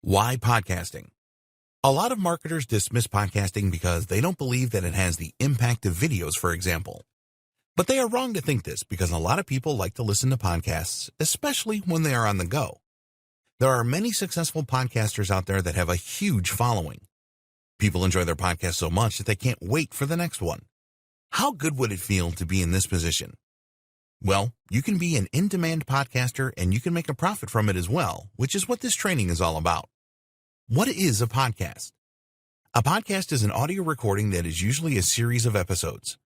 Why podcasting? A lot of marketers dismiss podcasting because they don't believe that it has the impact of videos, for example. But they are wrong to think this because a lot of people like to listen to podcasts, especially when they are on the go. There are many successful podcasters out there that have a huge following. People enjoy their podcast so much that they can't wait for the next one. How good would it feel to be in this position? Well, you can be an in-demand podcaster and you can make a profit from it as well, which is what this training is all about. What is a podcast? A podcast is an audio recording that is usually a series of episodes.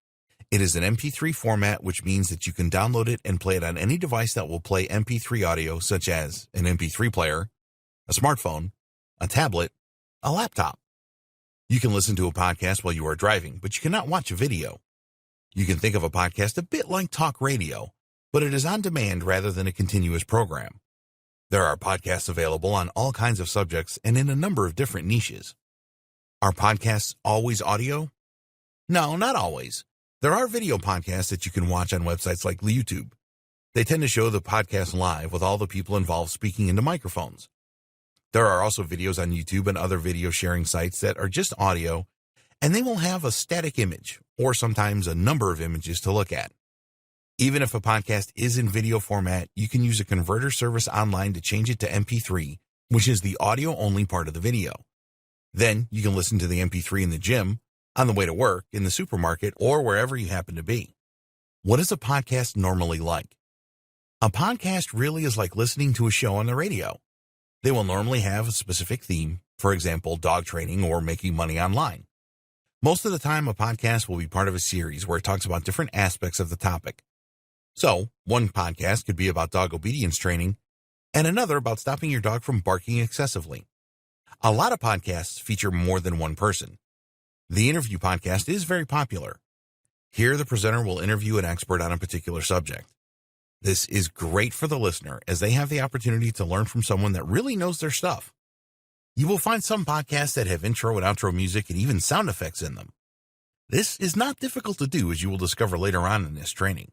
It is an MP3 format, which means that you can download it and play it on any device that will play MP3 audio, such as an MP3 player, a smartphone, a tablet, a laptop. You can listen to a podcast while you are driving, but you cannot watch a video. You can think of a podcast a bit like talk radio, but it is on demand rather than a continuous program. There are podcasts available on all kinds of subjects and in a number of different niches. Are podcasts always audio? No, not always. There are video podcasts that you can watch on websites like YouTube. They tend to show the podcast live with all the people involved speaking into microphones. There are also videos on YouTube and other video sharing sites that are just audio, and they will have a static image or sometimes a number of images to look at. Even if a podcast is in video format, you can use a converter service online to change it to MP3, which is the audio-only part of the video. Then you can listen to the MP3 in the gym, on the way to work, in the supermarket, or wherever you happen to be. What is a podcast normally like? A podcast really is like listening to a show on the radio. They will normally have a specific theme, for example, dog training or making money online. Most of the time, a podcast will be part of a series where it talks about different aspects of the topic. So, one podcast could be about dog obedience training, and another about stopping your dog from barking excessively. A lot of podcasts feature more than one person. The interview podcast is very popular. Here, the presenter will interview an expert on a particular subject. This is great for the listener as they have the opportunity to learn from someone that really knows their stuff. You will find some podcasts that have intro and outro music and even sound effects in them. This is not difficult to do, as you will discover later on in this training.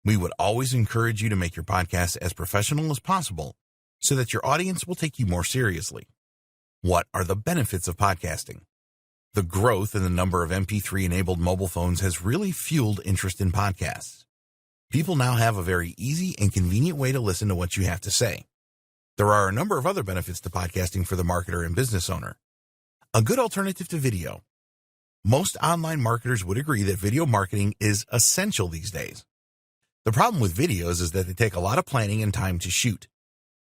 We would always encourage you to make your podcast as professional as possible so that your audience will take you more seriously. What are the benefits of podcasting? The growth in the number of MP3-enabled mobile phones has really fueled interest in podcasts. People now have a very easy and convenient way to listen to what you have to say. There are a number of other benefits to podcasting for the marketer and business owner. A good alternative to video. Most online marketers would agree that video marketing is essential these days. The problem with videos is that they take a lot of planning and time to shoot.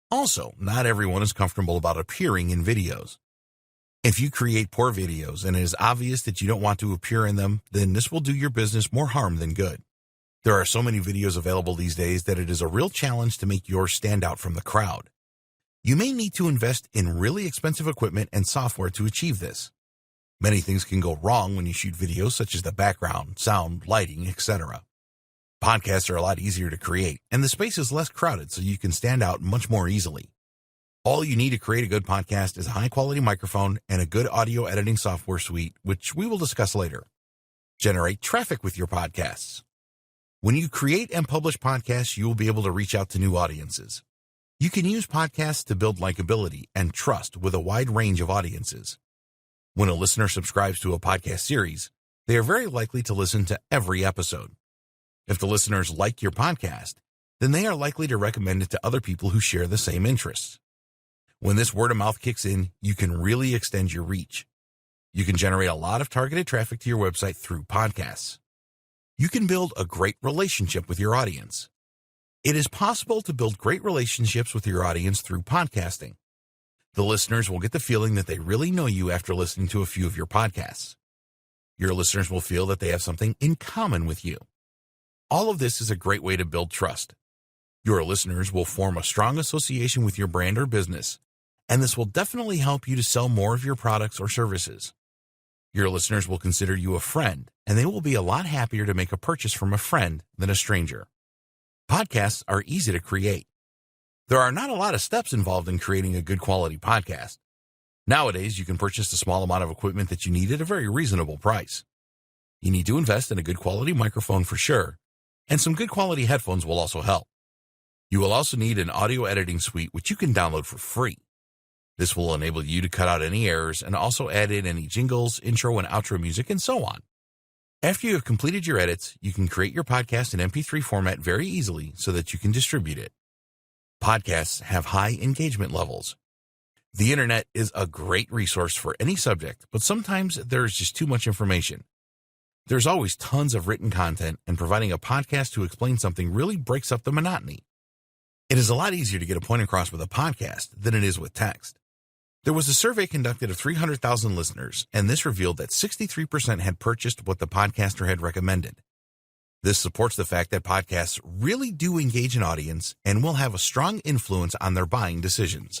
Also, not everyone is comfortable about appearing in videos. If you create poor videos and it is obvious that you don't want to appear in them, then this will do your business more harm than good. There are so many videos available these days that it is a real challenge to make yours stand out from the crowd. You may need to invest in really expensive equipment and software to achieve this. Many things can go wrong when you shoot videos, such as the background, sound, lighting, etc. Podcasts are a lot easier to create, and the space is less crowded so you can stand out much more easily. All you need to create a good podcast is a high-quality microphone and a good audio editing software suite, which we will discuss later. Generate traffic with your podcasts. When you create and publish podcasts, you will be able to reach out to new audiences. You can use podcasts to build likability and trust with a wide range of audiences. When a listener subscribes to a podcast series, they are very likely to listen to every episode. If the listeners like your podcast, then they are likely to recommend it to other people who share the same interests. When this word of mouth kicks in, you can really extend your reach. You can generate a lot of targeted traffic to your website through podcasts. You can build a great relationship with your audience. It is possible to build great relationships with your audience through podcasting. The listeners will get the feeling that they really know you after listening to a few of your podcasts. Your listeners will feel that they have something in common with you. All of this is a great way to build trust. Your listeners will form a strong association with your brand or business, and this will definitely help you to sell more of your products or services. Your listeners will consider you a friend, and they will be a lot happier to make a purchase from a friend than a stranger. Podcasts are easy to create. There are not a lot of steps involved in creating a good quality podcast. Nowadays, you can purchase a small amount of equipment that you need at a very reasonable price. You need to invest in a good quality microphone for sure, and some good quality headphones will also help. You will also need an audio editing suite which you can download for free. This will enable you to cut out any errors and also add in any jingles, intro and outro music, and so on. After you have completed your edits, you can create your podcast in MP3 format very easily so that you can distribute it. Podcasts have high engagement levels. The internet is a great resource for any subject, but sometimes there is just too much information. There's always tons of written content, and providing a podcast to explain something really breaks up the monotony. It is a lot easier to get a point across with a podcast than it is with text. There was a survey conducted of 300,000 listeners, and this revealed that 63% had purchased what the podcaster had recommended. This supports the fact that podcasts really do engage an audience and will have a strong influence on their buying decisions.